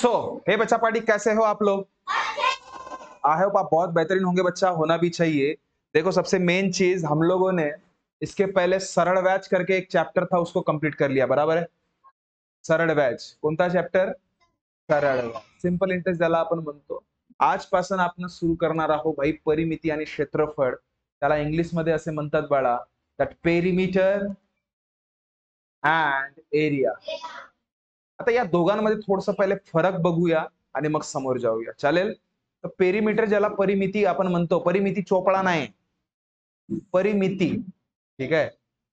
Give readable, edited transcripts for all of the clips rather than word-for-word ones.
So हे बच्चा party, कैसे हो आप लोग? आई होप आप बहुत बेहतरीन होंगे बच्चा, होना भी चाहिए। देखो सबसे मेन चीज, हम लोगों ने इसके पहले सरल व्याज करके एक चैप्टर था, उसको कंप्लीट कर लिया, बराबर है? सरळ व्याज कोणता चॅप्टर? सरळ व्याज, सिंपल इंटरेस्ट ज्याला आपण म्हणतो. आजपासून आपण सुरू करणार आहोत भाई परिमिती आणि क्षेत्रफळ. त्याला इंग्लिश मध्ये असे म्हणतात बाळा, दॅट पेरिमीटर अँड एरिया. आता या दोघांमध्ये थोडंसं पहिले फरक बघूया आणि मग समोर जाऊया, चालेल? तर पेरिमीटर ज्याला परिमिती आपण म्हणतो, परिमिती चोपडा नाही, परिमिती, ठीक आहे?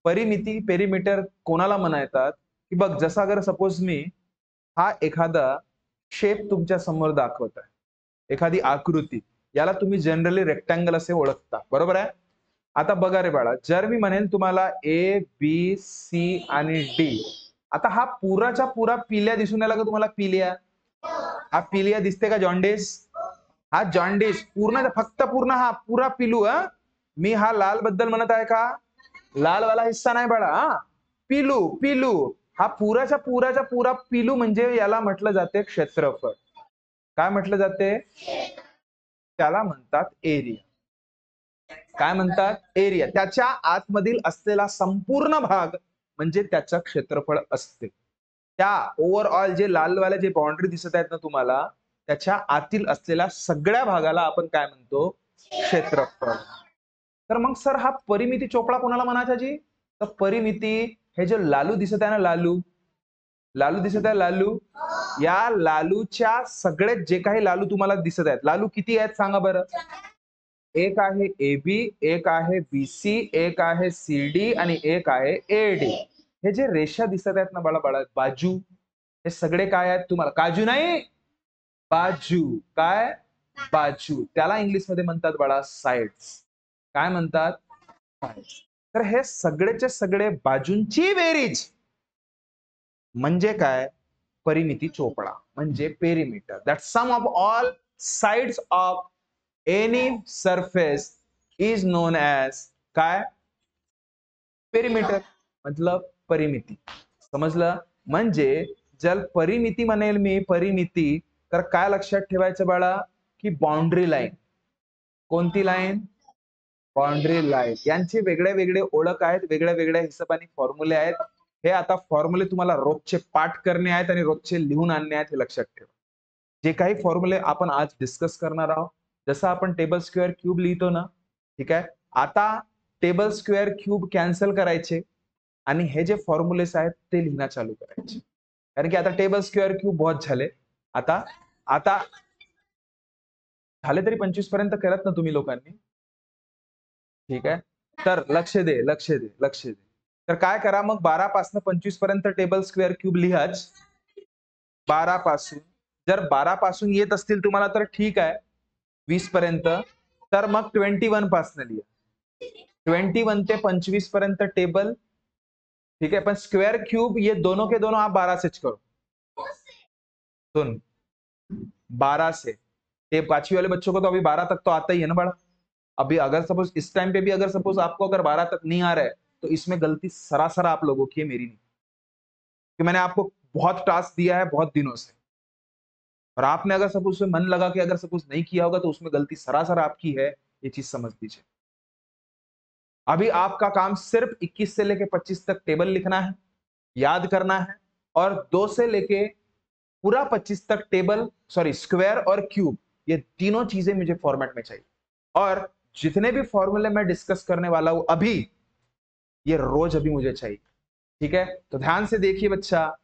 परिमिती पेरिमीटर कोणाला म्हणतात की बघ, जसा अगर सपोज मी हा एखादा शेप तुमच्या समोर दाखवत आहे, एखादी आकृती, याला तुम्ही जनरली रेक्टँगल असे ओळखता, बरोबर आहे? आता बघा रे बाळा, जर मी म्हणेन तुम्हाला ए बी सी आणि डी, आता हा पुराच्या पुरा पिल्या दिसून यायला का तुम्हाला? पिल्या, हा पिलिया दिसते का? जॉन्डिस, हा जॉन्डिस पूर्ण, फक्त पूर्ण, हा पुरा पिलू. मी हा लाल बद्दल म्हणत आहे का? लाल वाला हिस्सा नाही बाळा, हा पिलू, पिलू. हा पुराच्या पुरा पिलू म्हणजे याला म्हटलं जाते क्षेत्रफळ. काय म्हटलं जाते? त्याला म्हणतात एरिया. काय म्हणतात? एरिया. त्याच्या आतमधील असलेला संपूर्ण भाग म्हणजे त्याचं क्षेत्रफळ असते. त्या ओव्हरऑल जे लालवाले जे बाउंड्री दिसत आहेत ना तुम्हाला, त्याच्या आतील असलेल्या सगळ्या भागाला आपण काय म्हणतो? क्षेत्रफळ. तर मग सर हा परिमिती चोपडा कोणाला म्हणायचा जी? तर परिमिती, हे जे लालू दिसत आहे ना, लालू, लालू दिसत आहे, लालू, या लालूच्या सगळे जे काही लालू तुम्हाला दिसत आहेत, लालू किती आहेत सांगा बरं? एक आहे एबी, एक आहे बीसी, एक आहे सीडी आणि एक आहे एडी. हे जे रेषा दिसत आहेत ना बाळा, बाळा बाजू, हे सगळे काय आहेत तुम्हाला? काजू नाही, बाजू. काय? बाजू. त्याला इंग्लिश मध्ये म्हणतात बाळा साइड्स. काय म्हणतात? साइड्स. तर हे सगळेचे सगळे बाजूंची बेरीज म्हणजे काय? परिमिती चोपडा, म्हणजे perimeter. That sum of all sides of any surface is known as काय? पेरिमीटर. मतलब परिमिती. समजलं? म्हणजे जर परिमिती म्हणेल मी, परिमिती, तर काय लक्षात ठेवायचं बाळा? की बाउंड्री लाईन. कोणती लाईन? Boundary line. यांचे वेगळे वेगळे ओळख आहेत, वेगळ्या वेगळ्या हिशोबाने फॉर्म्युले आहेत. हे आता फॉर्म्युले तुम्हाला रोजचे पाठ करणे आहेत आणि रोजचे लिहून आणणे आहेत, हे लक्षात ठेवा. जे काही फॉर्म्युले आपण आज डिस्कस करणार आहोत, जसं आपण टेबल स्क्वेअर क्यूब लिहितो ना, ठीक आहे? आता टेबल स्क्वेअर क्यूब कॅन्सल करायचे आणि हे जे फॉर्म्युलेस आहेत ते लिहिणं चालू करायचे. कारण की आता टेबल स्क्वेअर क्यूब बहुत झाले. आता आता झाले तरी 25 पर्यंत करत ना तुम्ही लोकांनी, ठीक आहे? तर लक्ष दे, लक्ष दे, लक्ष दे. तर काय करा मग, 12 पासून 25 पर्यंत टेबल स्क्वेअर क्यूब लिहाच. 12 पासून, जर 12 पासून येत असतील तुम्हाला तर ठीक आहे, 20 पर्यंत, तर मग 21 पासून लिहा. 21 ते 25 पर्यंत टेबल, ठीक है? पर स्क्वायर क्यूब ये दोनों के दोनों आप 12 से करो, सुन, 12 से। ये 5वीं वाले बच्चों को तो अभी 12 तक तो आता ही है ना बड़ा। अभी अगर सपोज इस टाइम पे भी अगर सपोज आपको अगर 12 तक नहीं आ रहा है, तो इसमें गलती सरासर आप लोगों की है, मेरी नहीं। कि मैंने आपको बहुत टास्क दिया है बहुत दिनों से, और आपने अगर सपोज उसमें मन लगा कि अगर सपोज नहीं किया होगा तो उसमें गलती सरासर आपकी है, ये चीज समझ लीजिए। अभी आपका काम सिर्फ 21 से लेके 25 तक टेबल लिखना है, याद करना है, और 2 से लेके पूरा 25 तक टेबल, सॉरी स्क्वायर और क्यूब, ये तीनों चीजें मुझे फॉर्मेट में चाहिए। और जितने भी फॉर्मूले मैं डिस्कस करने वाला हूं अभी, ये रोज अभी मुझे चाहिए, ठीक है? तो ध्यान से देखिए बच्चा,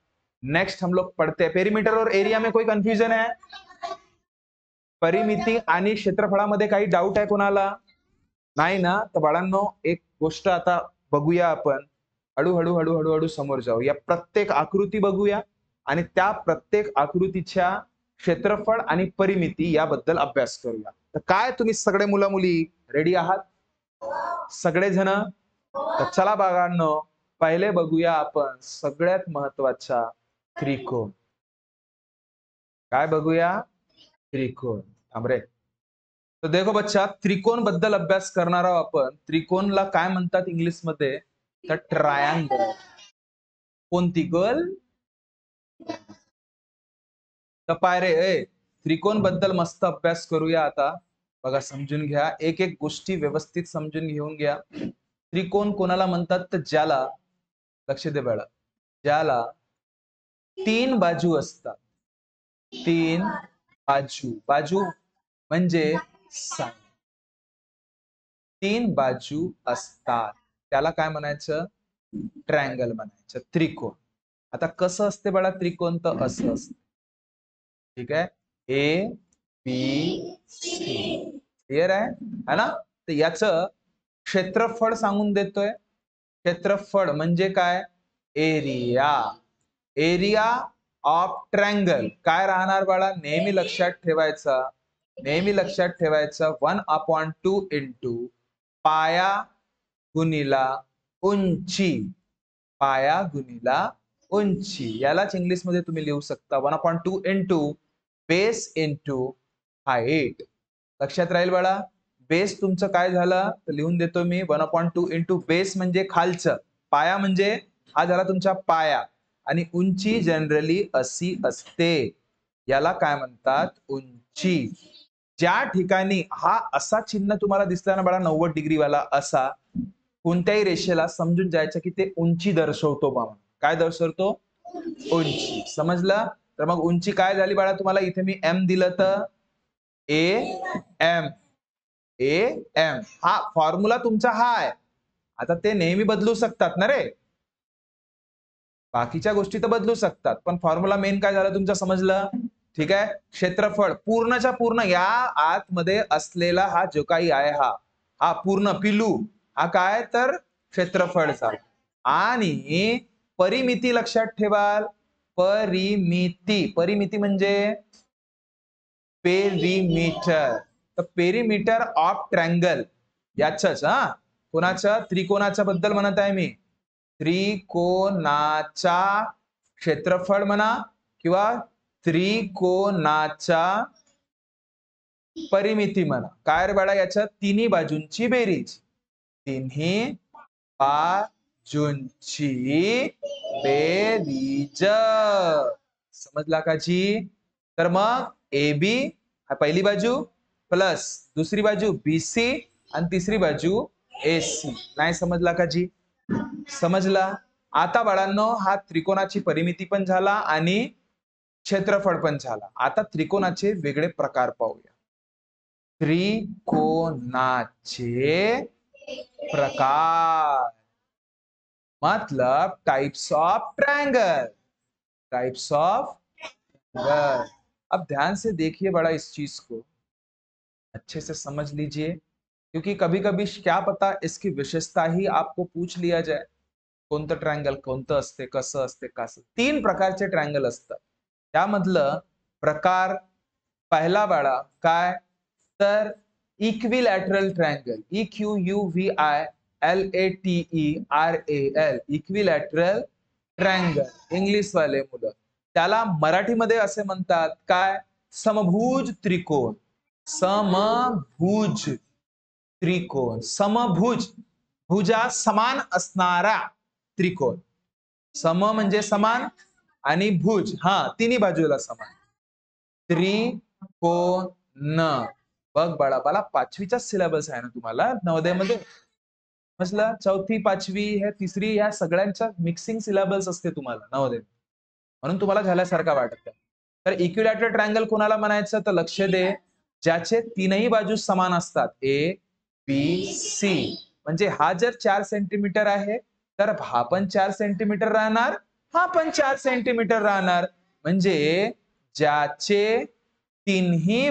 नेक्स्ट हम लोग पढ़ते हैं पेरीमीटर और एरिया में कोई कंफ्यूजन है? परिमिती आणि क्षेत्रफळामध्ये काही डाऊट आहे कोणाला? नाही ना? तर बाळांनो, एक गोष्ट आता बघूया आपण, हळूहळू हळूहळू हळू समोर जाऊ. या प्रत्येक आकृती बघूया आणि त्या प्रत्येक आकृतीच्या क्षेत्रफळ आणि परिमिती याबद्दल अभ्यास करूया. तर काय तुम्ही सगळे मुलं मुली रेडी आहात? सगळेजण? तर चला बाळांनो, पहिले बघूया आपण सगळ्यात महत्वाचा त्रिकोण. काय बघूया? त्रिकोण. थांब रे. तर देखो बच्चा, त्रिकोण बद्दल अभ्यास करणार आहोत आपण. त्रिकोणला काय म्हणतात इंग्लिश मध्ये? तर ट्रायंगल. कोणती गर्ल? तर पाय रे त्रिकोण बद्दल मस्त अभ्यास करूया आता. बघा समजून घ्या, एक एक गोष्टी व्यवस्थित समजून घेऊन घ्या. त्रिकोण कोणाला म्हणतात तर ज्याला, लक्ष दे बाळा, ज्याला तीन बाजू असतात. तीन बाजू, बाजू म्हणजे साईड. तीन बाजू असतात त्याला काय म्हणायचं, ट्रायंगल म्हणायचं, त्रिकोण. आता कसं असते बाळा त्रिकोण, तर असं असतं. ठीक आहे, ए बी सी, क्लिअर आहे ना. तर याचं क्षेत्रफळ सांगून देतोय. क्षेत्रफळ म्हणजे काय, एरिया. एरिया ऑफ ट्रायंगल काय राहणार बाळा, नेहमी लक्षात ठेवायचा, नेहमी लक्षात ठेवायचं 1/2 इंटू पाया गुणिला उंची. पाया गुणिला उंची, यालाच इंग्लिश मध्ये तुम्ही लिहू शकता 1/2 इंटू बेस इंटू हाईट. लक्षात राहील बाळा. बेस तुमचं काय झालं तर लिहून देतो मी 1/2 इंटू बेस म्हणजे खालचं, पाया म्हणजे हा झाला तुमचा पाया, आणि उंची जनरली अशी असते, याला काय म्हणतात, उंची. ज्या ठिकाणी हा असा चिन्ह तुम्हाला दिसला ना बाळा 90 डिग्री वाला, असा कोणत्याही रेषेला समजून जायचं की ते उंची दर्शवतो बाबा. काय दर्शवतो, उंची. समजलं. तर मग उंची काय झाली बाळा, तुम्हाला इथे मी एम दिलं तर ए एम, ए एम. हा फॉर्म्युला तुमचा हा आहे. आता ते नेहमी बदलू शकतात ना रे, बाकीच्या गोष्टी तर बदलू शकतात, पण फॉर्म्युला मेन काय झालं तुमचं, समजलं. ठीक आहे. क्षेत्रफळ पूर्णच्या पूर्ण या आतमध्ये असलेला हा जो काही आहे, हा हा पूर्ण पिलू, हा काय तर क्षेत्रफळचा. आणि परिमिती लक्षात ठेवाल, परिमिती, परिमिती म्हणजे पेरीमीटर. तर पेरीमीटर ऑफ ट्रायंगल याचंच, हा कोणाचं, त्रिकोणाच्या बद्दल म्हणत आहे मी. त्रिकोणाचा क्षेत्रफळ म्हणा किंवा त्रिकोणाचा परिमिती म्हणा. काय रे बाळा, याच्या तिन्ही बाजूंची बेरीज. तिन्ही बाजूंची बेरीज. समजला का जी. तर मग ए बी हा पहिली बाजू प्लस दुसरी बाजू बी सी आणि तिसरी बाजू ए सी. नाही समजला का जी, समजला. आता बाळांनो हा त्रिकोणाची परिमिती पण झाला आणि क्षेत्रफळ पण झाला. आता त्रिकोणाचे वेगळे प्रकार पाहूया. त्रिकोणाचे प्रकार मतलब types of triangle, types of triangle. अब ध्यान से देखिए बड़ा इस चीज को, अच्छे से समझ लीजिए, क्योंकि कभी कभी क्या पता इसकी विशेषता ही आपको पूछ लिया जाए, कोणतं ट्रायंगल कोणतं असते, कसं असते, कसं. तीन प्रकारचे ट्रायंगल असतात. त्यामधलं प्रकार पहिला बाळा काय तर equilateral triangle, EQUVILATERAL, equilateral triangle English वाले मुलं. त्याला मराठीमध्ये असे म्हणतात काय, समभुज त्रिकोण. समभुज त्रिकोण, समभुज, भुजा समान असणारा त्रिकोण. सम म्हणजे समान आणि भुज हा तिन्ही बाजूला समान, त्रिकोण. बघ बाळा, बाळा पाचवीचा सिलेबस आहे ना तुम्हाला नवोदयमध्ये, म्हटलं चौथी पाचवी हे तिसरी ह्या सगळ्यांच्या मिक्सिंग सिलेबस असते तुम्हाला नवोदय, म्हणून तुम्हाला झाल्यासारखा वाटत. तर इक्विलॅटरल ट्रायंगल कोणाला म्हणायचं तर लक्ष दे, ज्याचे तीनही बाजू समान असतात, ए बी सी. म्हणजे हा जर 4 सेंटीमीटर आहे तर हा पण 4 सेंटीमीटर राहणार, हा पण 4 सेंटीमीटर राहणार. म्हणजे ज्याचे तिन्ही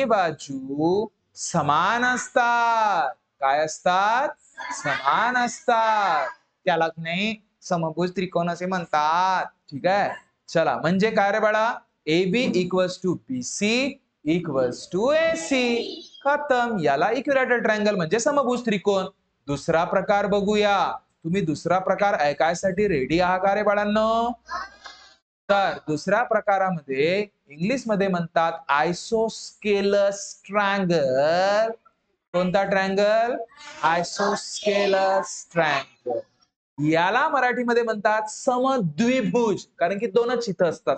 बाजू समान असतात. काय असतात, समान असतात, त्याला नाही समभुज त्रिकोण असे म्हणतात. ठीक आहे. चला म्हणजे काय रे बाळा, A B equals to B C equals to A C, खतम. याला इक्विलॅटरल ट्रायंगल म्हणजे समभुज त्रिकोण. दुसरा प्रकार बघूया. तुम्ही दुसरा प्रकार ऐकायसाठी रेडी आहात का रे बाळांनो. तर दुसऱ्या प्रकारामध्ये इंग्लिश मध्ये म्हणतात आयसोस्केलस ट्रायंगल. कोणता ट्रायंगल, आयसोस्केलस ट्रायंगल. याला मराठीमध्ये म्हणतात समद्विभुज, कारण की दोनच इथं असतात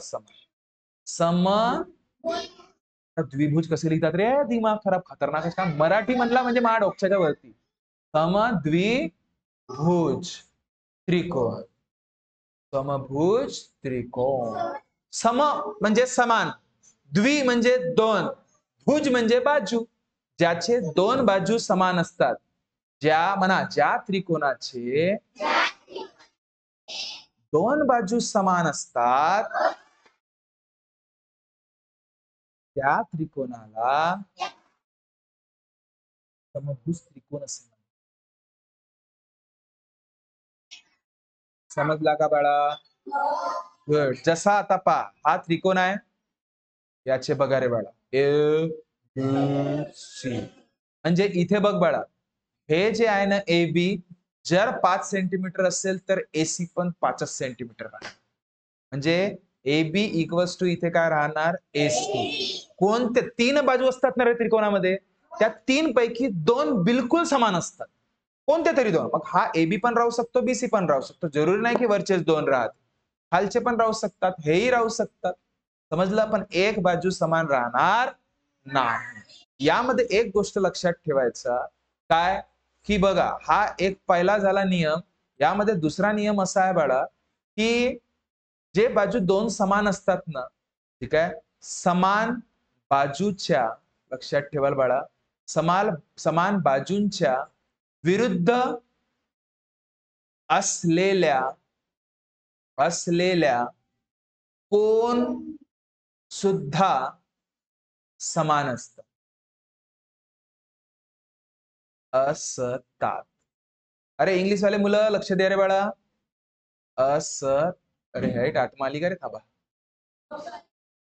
सम द्विभुज कसे लिहितात रे? दिमाग खराब खतरनाक असता. मराठी म्हणला म्हणजे मा डोक्याच्या वरती. समद्विभुज त्रिकोण. समभुज त्रिकोण. सम म्हणजे समान, द्वि म्हणजे दोन, भुज म्हणजे बाजू. ज्याचे दोन बाजू समान असतात, ज्या त्रिकोणाचे दोन बाजू समान असतात, त्या त्रिकोणाला समभुज त्रिकोण असे म्हणतात. समजला का बाळा? गुड. जसा आता पहा, हा त्रिकोण आहे, याचे बघा रे बाळा, ए बी सी. म्हणजे इथे बघ बाळा, हे जे आहे ना ए बी, जर 5 सेंटीमीटर असेल तर एसी पण 5 सेंटीमीटर राहणार. म्हणजे ए बी इक्वल्स टू इथे काय राहणार? एसी. कोणते तीन बाजू असतात ना रे त्रिकोणामध्ये, त्या तीन पैकी दोन बिलकुल समान असतात. कोणते तरी दोन. मग हा ए बी पण राहू शकतो, बीसी पण राहू शकतो. जरुरी नाही की वरचेच दोन राहत, खालचे पण राहू शकतात, हेही राहू शकतात. समजलं? पण एक बाजू समान राहणार नाही. यामध्ये एक गोष्ट लक्षात ठेवायचा काय, की बघा, हा एक पहिला झाला नियम. यामध्ये दुसरा नियम असा आहे बाळा, की जे बाजू दोन समान असतात ना, ठीक आहे, समान बाजूच्या, लक्षात ठेवाल बाळा, समान बाजूंच्या विरुद्ध असलेल्या कोण सुद्धा समान असतात. असतात. अरे इंग्लिश वाले मुलं लक्ष द्या रे बाळा. अरे हेट आत्मा आली का रे? थांबा,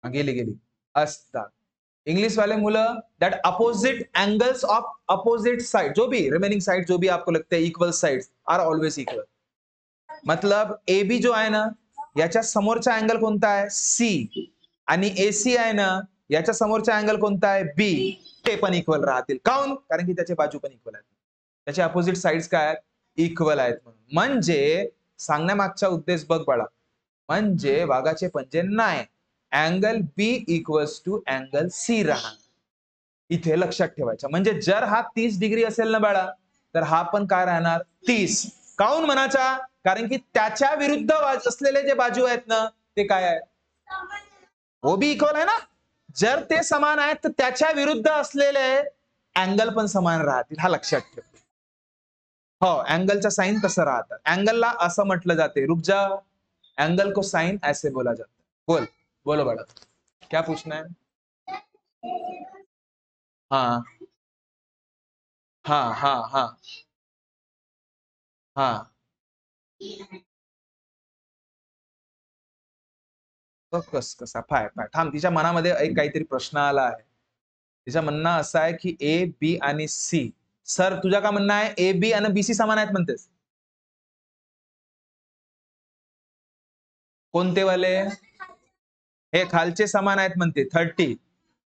गेली असतात. इंग्लिश वाले मुलं, that opposite angles of opposite side, जो भी रिमेनिंग साइड जो भी आपको लगता है equal sides are always equal. मतलब ए बी जो आहे ना, याच्या समोरचा अँगल कोणता आहे? सी. आणि एसी आहे ना, याच्या समोरचा अँगल कोणता आहे? बी. ते पण इक्वल राहतील. काऊन? कारण की त्याचे बाजू पण इक्वल आहेत, त्याचे अपोजिट साइड्स काय आहेत? इक्वल आहेत. म्हणजे सांगण्यामागचा उद्देश बघ बाळा, म्हणजे वाघाचे पंजे नाही, angle B equals to angle C राहणार. इथे लक्षात ठेवायचं. म्हणजे जर हा 30 डिग्री असेल ना बाळा, तर हा पण काय राहणार? 30. काऊन म्हणाचा? कारण की त्याच्या विरुद्ध असलेले जे बाजू आहेत ना, ते काय आहेत? वो भी इक्वल आहे ना. जर ते समान आहेत तर त्याच्या विरुद्ध असलेले अँगल पण समान राहतील. हा लक्षात ठेव. हो, अँगलचा साइन तसं राहतं. अँगलला असं म्हटलं जाते, रुक जा, एंगल को साइन ऐसे बोला जाता है. बोलो बड़ा, क्या पूछना है? हाँ हाँ हाँ हाँ हाँ. कसा पाय थांब, तिच्या मनामध्ये एक काहीतरी प्रश्न आला आहे. तिचं म्हणणं असं आहे की ए बी आणि सी, सर तुझा का म्हणणं आहे ए बी आणि बीसी समान आहेत म्हणतेस? कोणते वाले? हे खालचे समान आहेत म्हणते 30,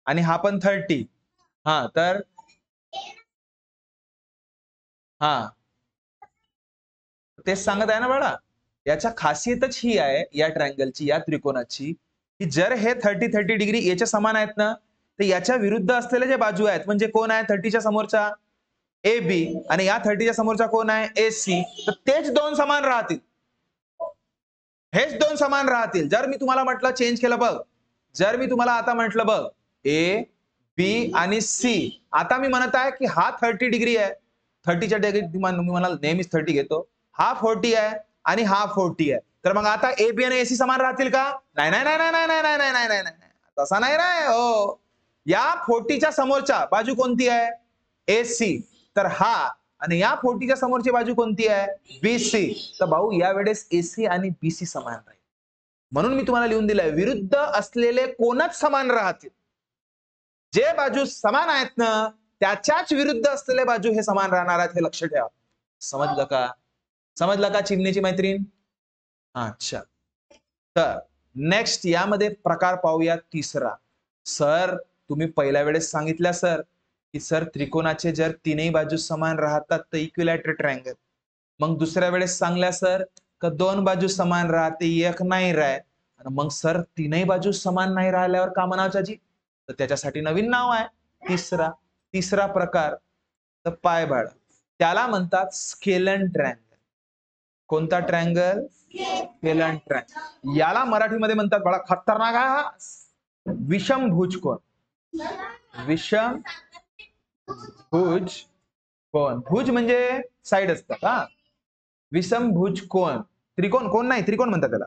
आणि हा पण 30. हा तर हा तेच सांगत आहे ना बाळा. याच्या खासियतच ही आहे या ट्रायंगलची, या त्रिकोणाची, की जर हे 30 डिग्री याच्या समान आहेत ना, तर याच्या विरुद्ध असलेले जे बाजू आहेत, म्हणजे कोण आहे 30च्या समोरचा? A B. आणि या 30च्या समोरचा कोण आहे? ए सी. तर तेच दोन समान राहतील, हेच दोन समान राहतील. जर मी तुम्हाला म्हटलं, चेंज केलं बघ, जर मी तुम्हाला आता म्हटलं बघ, ए बी आणि सी, आता मी म्हणत आहे की हा 30 डिग्री आहे, 30च्या डिग्री मी म्हणाल नेहमीच 30 घेतो, हा 40 आहे आणि हा 40 आहे. तर मग आता ए बी आणि एसी समान राहतील का? नाही नाही नाही नाही नाही नाही नाही नाही नाही नाही, तसा नाही रे. हो, या 40च्या समोरच्या बाजू कोणती आहे? एसी. तर हा, आणि या 40च्या समोरची बाजू कोणती आहे? बीसी. तर भाऊ या वेळेस एसी आणि बीसी समान राहील. म्हणून मी तुम्हाला लिहून दिलंय, विरुद्ध असलेले कोणच समान राहतील. जे बाजू समान आहेत ना, त्याच्याच विरुद्ध असलेले बाजू हे समान राहणार आहेत, हे लक्ष ठेवा. समजलं का? समजलं का चिमणीची मैत्रीण? अच्छा. तर नेक्स्ट यामध्ये प्रकार पाहूया तिसरा. सर तुम्ही पहिल्या वेळेस सांगितलं सर, की सर त्रिकोणाचे जर तीनही बाजू समान राहतात तर इक्विलॅटरल ट्रायंगल. मग दुसऱ्या वेळेस सांगल्या सर का दोन बाजू समान राहते एक नाही राह, मग सर तीनही बाजू समान नाही राहिल्यावर का म्हणावं जी, तर त्याच्यासाठी नवीन नाव आहे तिसरा. तिसरा प्रकार तर पायबाळ, त्याला म्हणतात स्केलन ट्रँगल. कोणता ट्रँगल? Scalene triangle. याला मराठीमध्ये म्हणतात बळा खतरनाक आहे हा, विषमभुज कोण. विषम भुज कोण, भुज म्हणजे साइड असतात हा, विषमभुज कोण. त्रिकोण, कोण नाही त्रिकोण म्हणतात त्याला,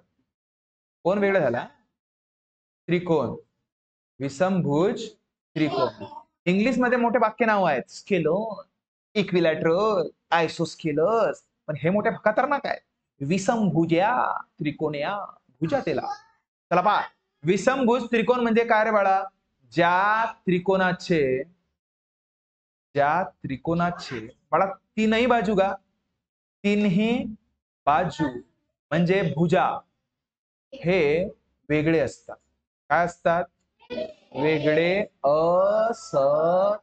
कोण वेगळं झाला, त्रिकोण. विषमभुज त्रिकोण. इंग्लिश मध्ये मोठे वाक्य नाव आहेत, स्केलोन, इक्विलॅटरल, आयसोस्केलस, पण हे मोठे खतरनाक आहे, विषमभुज्या त्रिकोण्या भुजा त्याला. चला पहा, विषमभुज त्रिकोण म्हणजे काय रे बाळा, ज्या त्रिकोणाचे बाळा तीनही बाजू का, तीनही बाजू म्हणजे भुजा हे वेगळे असतात. काय असतात? वेगळे असतात.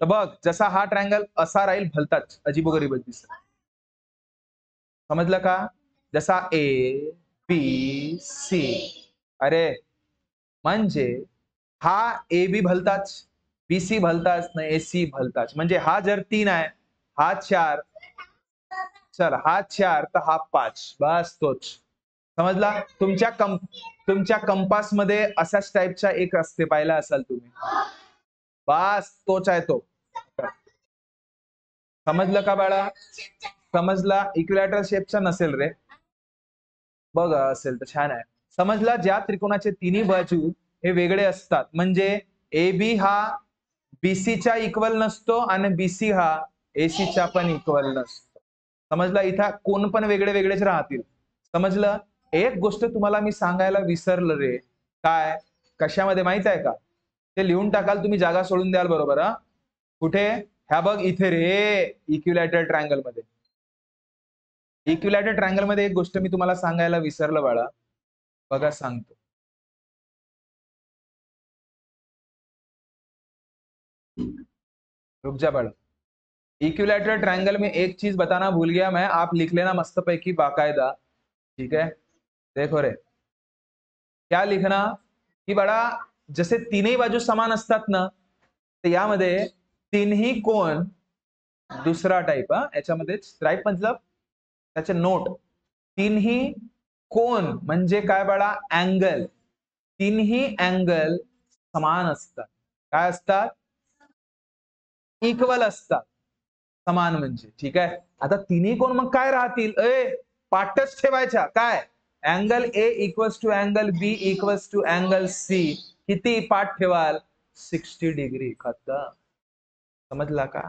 तर बघ, जसा हा ट्रायंगल असा राहील भलताच अजिबोगरीब दिसत, समजलं का? जसा ए बी सी, अरे म्हणजे हा ए बी भलताच, बी सी भलताच, नाही ए सी भलताच. म्हणजे हा जर 3 आहे, हा 4, चल हा 4 तर हा 5, बस तोच. समजला? तुमच्या कंपास मध्ये अशाच टाईपचा एक असते, पाहिला असाल तुम्ही, बस तोच आहे तो. समजलं का बाळा? समजला? इक्विलॅटरल शेपचा नसेल रे, बघ असेल तर छान आहे. समजला? ज्या त्रिकोणाचे तिन्ही बाजू हे वेगळे असतात, म्हणजे ए बी हा बीसीच्या इक्वल नसतो आणि बीसी हा एसीच्या पण इक्वल नसतो. समजला? इथं कोण पण वेगळे वेगळेच राहतील. समजलं? एक गोष्ट तुम्हाला मी सांगायला विसरलं रे, काय कशामध्ये माहित आहे का? ते लिहून टाकाल तुम्ही, जागा सोडून द्याल बरोबर. हा कुठे? ह्या बघ इथे रे, इक्विलॅटरल ट्रायंगल मध्ये. इक्विलॅटरल ट्रायंगल मध्ये एक गोष्ट मी तुम्हाला सांगायला विसरलं बाळा, बघा सांगतो. रुक जा बाळा. इक्विलैटरल ट्रायंगल में एक चीज बताना भूल गया मैं, आप लिख लेना मस्त पैकी बाकायदा, ठीक है? देखो रे, क्या लिखना की बड़ा, जसे तीनही बाजू समान असतात ना, तर यामध्ये तीनही कोण, दुसरा टाइप, हा याच्यामध्ये टाइप मतलब त्याचे नोट, तीनही कोण म्हणजे काय बाळा, अँगल, तीनही अँगल समान असतात. काय असतात? इक्वल असतात. समान म्हणजे, ठीक आहे. आता तिन्ही कोण मग काय राहतील, पाठच ठेवायच्या. काय? Angle A equals to angle B equals to angle C, किती पाठ ठेवाल? 60 डिग्री. खतम. समजला का?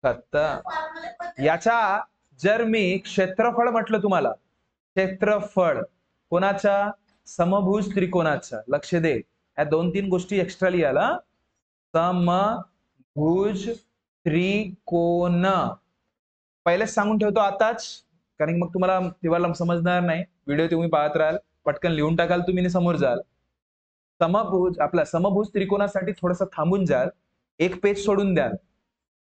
खतम. याचा जर मी क्षेत्रफळ म्हटलं तुम्हाला, क्षेत्रफळ कोणाचा? समभुज त्रिकोणाचा. लक्ष दे, या 2-3 गोष्टी एक्स्ट्रा लिहायला. समभुज त्रिकोण पहिलेच सांगून ठेवतो आताच, कारण मग तुम्हाला तेव्हा समजणार नाही. व्हिडिओ तुम्ही पाहत राहाल, पटकन लिहून टाकाल तुम्ही आणि समोर जाल. समभुज, आपला समभुज त्रिकोणासाठी थोडंसं थांबून जाल, एक पेज सोडून द्याल,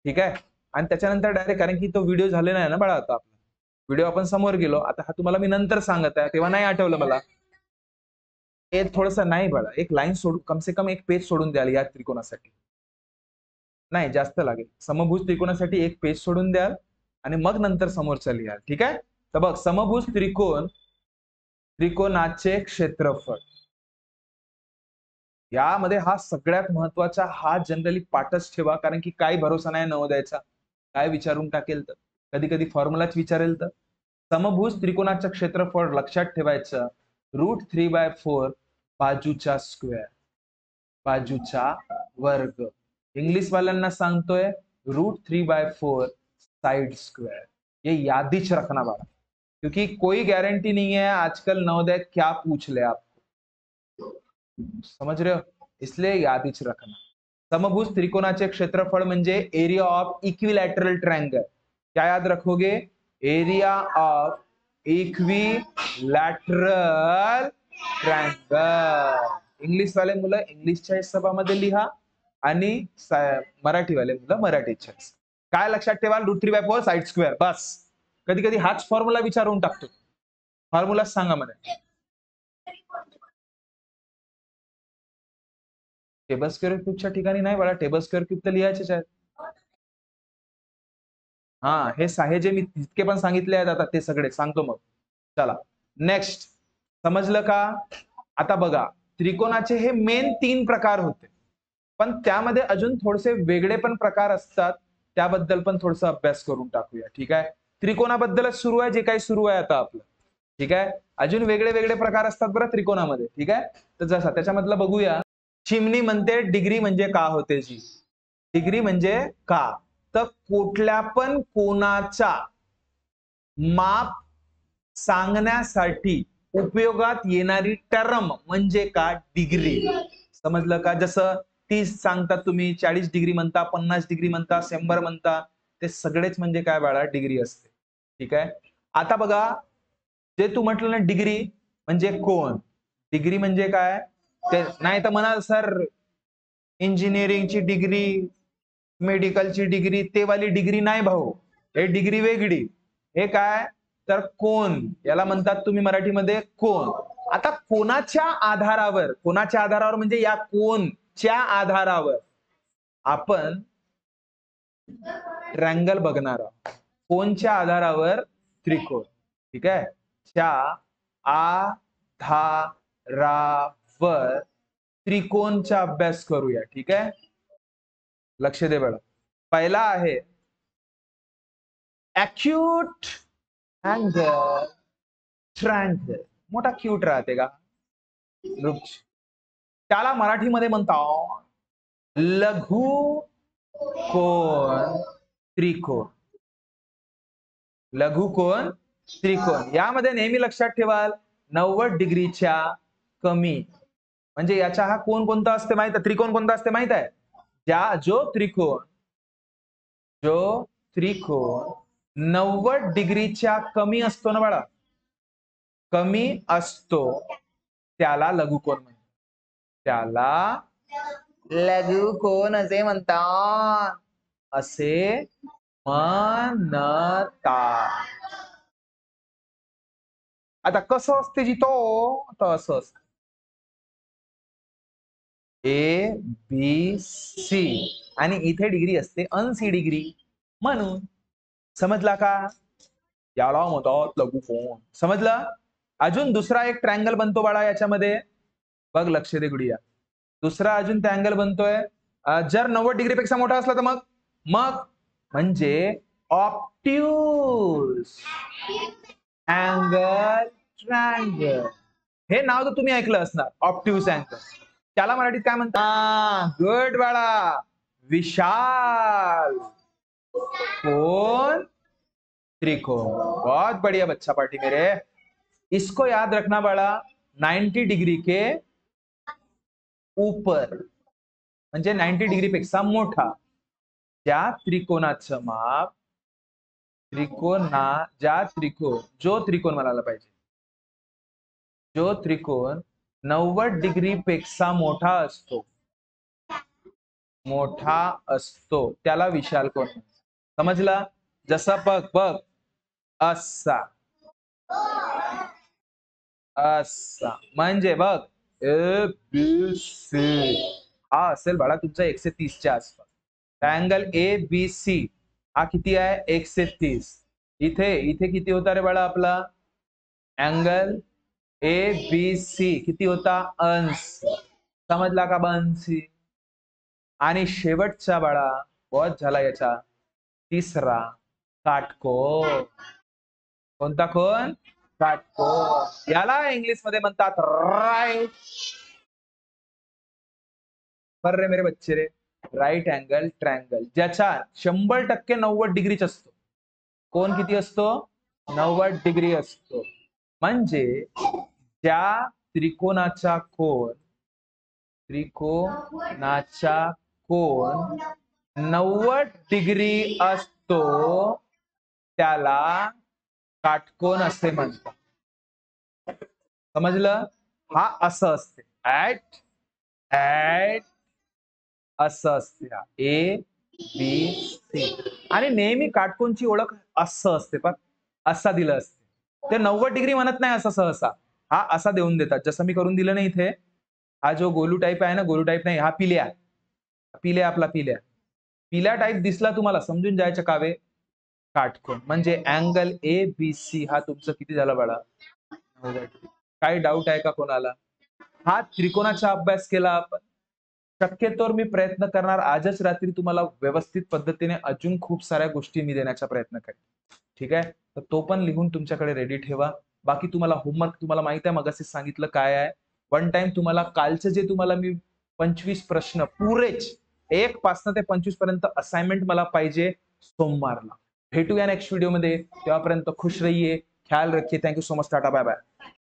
ठीक आहे? आणि त्याच्यानंतर डायरेक्ट, कारण की तो व्हिडिओ झालेला आहे ना बाळा, आता व्हिडिओ आपण समोर गेलो, आता हा तुम्हाला मी नंतर सांगत आहे, तेव्हा नाही आठवलं मला. हे थोडंसं नाही बाळा, एक लाईन सोडून, कम से कम एक पेज सोडून द्याल या त्रिकोणासाठी. नाही जास्त लागेल. समभुज त्रिकोणासाठी एक पेज सोडून द्याल आणि मग नंतर समोरचा लिहाल, ठीक आहे? तर बघ, समभुज त्रिकोण, त्रिकोणाचे क्षेत्रफळ, यामध्ये हा सगळ्यात महत्वाचा, हा जनरली पाठच ठेवा, कारण की काही भरोसा नाही नवोदयाचा, काय विचारून टाकेल तर, कधी कधी फॉर्म्युलाच विचारेल तर. समभुज त्रिकोणाचं क्षेत्रफळ लक्षात ठेवायचं, √3/4 बाजूचा स्क्वेअर, बाजूचा वर्ग. इंग्लिश वाल्यांना सांगतोय √3/4 साइड स्क्वायर. ये यादिश रखना बाबा, क्योंकि कोई गारंटी नहीं है आजकल नवोदय क्या पूछ ले आपको, समझ रहे हो? इसलिए यादिश रखना. समभुज त्रिकोणाचे क्षेत्रफळ म्हणजे एरिया ऑफ इक्विलॅटरल ट्रायंगल. क्या याद रखोगे? Area of equilateral triangle. English वाले मुलं इंग्लिशच्या हिशोबामध्ये लिहा आणि मराठीवाले मुलं मराठीच्या. काय लक्षात ठेवाल? √3/4 साईड स्क्वेअर. बस. कधी कधी हाच फॉर्म्युला विचारून टाकतो. फॉर्म्युला सांगा मला. टेबल स्क्वेअर क्यूबच्या ठिकाणी नाही बाळा, टेबल स्क्वेअर क्यूब तर लिहायचेच आहेत. हा, हे जे मी जितके पण सांगितले आहेत आता ते सगळे सांगतो मग. चला नेक्स्ट. समजलं का? आता बघा, त्रिकोणाचे हे मेन 3 प्रकार होते, पण त्यामध्ये अजून थोडेसे वेगळे पण प्रकार असतात, त्याबद्दल पण थोडसा अभ्यास करून टाकूया. ठीक आहे? त्रिकोणाबद्दलच सुरू आहे जे काही सुरू आहे आता आपलं. ठीक आहे? अजून वेगळे वेगळे प्रकार असतात बरं त्रिकोणामध्ये. ठीक आहे? तर जसा त्याच्यामधलं बघूया. चिमणी म्हणते डिग्री म्हणजे का होते जी? डिग्री म्हणजे का? तर कुठल्या पण कोणाचा माप सांगण्यासाठी उपयोगात येणारी टर्म म्हणजे का? डिग्री. समजलं का? जसं 30 सांगता तुम्ही, 40 डिग्री म्हणता, 50 डिग्री म्हणता, 100 म्हणता, ते सगळेच म्हणजे काय बाळा? डिग्री असते. ठीक आहे? आता बघा, जे तू म्हटलं ना डिग्री म्हणजे कोण, डिग्री म्हणजे काय? ते नाही तर म्हणाल सर इंजिनिअरिंगची डिग्री, मेडिकलची डिग्री, ते वाली डिग्री नाही भाऊ, हे डिग्री वेगळी. हे काय? तर कोण, याला म्हणतात तुम्ही मराठीमध्ये कोण. आता कोणाच्या आधारावर, कोणाच्या आधारावर म्हणजे या कोणच्या आधारावर आपण ट्रँगल बघणार आहोत. कोणच्या आधारावर? त्रिकोण. ठीक आहे? च्या आधारावर त्रिकोणचा अभ्यास करूया. ठीक आहे? लक्ष दे बघा. पहिला आहे अॅक्यूट अँगल ट्रँगल. मोठा क्यूट राहते का? त्याला मराठीमध्ये म्हणतात लघु कोण त्रिकोण. लघु कोण त्रिकोण. यामध्ये नेहमी लक्षात ठेवाल 90 डिग्रीच्या कमी. म्हणजे याचा हा कोण कोणता असते माहित आहे? त्रिकोण कोणता असते माहित आहे? जो त्रिकोण 90 डिग्रीच्या कमी असतो ना बाळा, कमी असतो, त्याला लघुकोण म्हणतात. त्याला लघुकोण असे म्हणतात. असे म्हणतात. आता कसं असते जी तो, तर असं असतं ABC आणि इथे डिग्री असते 80 डिग्री म्हणून. समजला का? याला म्हणतात लघुकोण. समजलं? अजून दुसरा एक ट्रँगल बनतो बाळा याच्यामध्ये, बघ लक्ष दे गुडिया. दुसरा अजून ट्रँगल बनतोय, जर 90 डिग्री पेक्षा मोठा असला तर मग मग म्हणजे ऑप्ट्यूज अँगल ट्रँगल. हे नाव तर तुम्ही ऐकलं असणार, ऑप्ट्यूज अँगल. त्याला मराठीत काय म्हणतात? गुड बाळा, विशाल कोण त्रिकोण. बहुत बढ़िया बच्चा पार्टी मेरे. इसको याद रखना बाळा, 90 डिग्री के ऊपर म्हणजे 90 डिग्री पेक्षा मोठा. त्या त्रिकोणाचं माप, जो त्रिकोण म्हणायला पाहिजे, जो त्रिकोण 90 डिग्री पेक्षा मोठा असतो त्याला विशाल कोण. समजला? जसा बघ असा म्हणजे बघ ABC. हा असेल बाळा तुमचा 130च्या आसपास. ट्रायंगल ABC हा किती आहे? 130. इथे किती होता रे बाळा आपला अँगल ABC? किती होता? 80. समजला का? 82. आणि शेवटचा बाळा बहुत झाला याचा, तिसरा काटकोन. कोणता कोण? काटकोन. याला इंग्लिश मध्ये म्हणतात राईट. पर रे मेरे बच्चे रे, राईट अँगल ट्रँगल. ज्याचा 100% 90 डिग्रीच असतो. कोण किती असतो? 90 डिग्री असतो. म्हणजे त्या त्रिकोणाचा कोण 90 डिग्री असतो त्याला काटकोन असे म्हणतात. समजलं? हा असं असते, असं असते. A B C. आणि नेहमी काटकोनची ओळख असं असते पा, असा दिलं असते. ते 90 डिग्री म्हणत नाही असं सहसा, हा असा देऊन देतात. जसं मी करून दिलं नाही इथे. हा जो गोलू टाईप आहे ना, गोलू टाईप नाही, हा पिल्या. पिल्या आपला पिल्या. पिल्या टाईप दिसला तुम्हाला समजून जायचं कावे, काटकोन म्हणजे अँगल ए बी सी हा तुमचं किती झालं बाळा? 90 डिग्री. काही डाऊट आहे का कोणाला? हा त्रिकोणाचा अभ्यास केला आपण. शक्यतोवर मी प्रयत्न करणार आजच रात्री तुम्हाला व्यवस्थित पद्धतीने अजून खूप साऱ्या गोष्टी मी देण्याचा प्रयत्न करेन. ठीक आहे? तर तो पण लिहून तुमच्याकडे रेडी ठेवा. बाकी तुम्हाला होमवर्क तुम्हाला माहित आहे मगाशी सांगितलं काय आहे. वन टाइम तुम्हाला कालचे जे तुम्हाला मी 25 प्रश्न पुरेच 1 पासन ते 25 पर्यंत असाइनमेंट मला पाहिजे सोमवारला. भेटूया नेक्स्ट व्हिडिओमध्ये. तेव्हापर्यंत खुश रहिए. ख्याल रखिए. Thank you so much. Tata bye bye.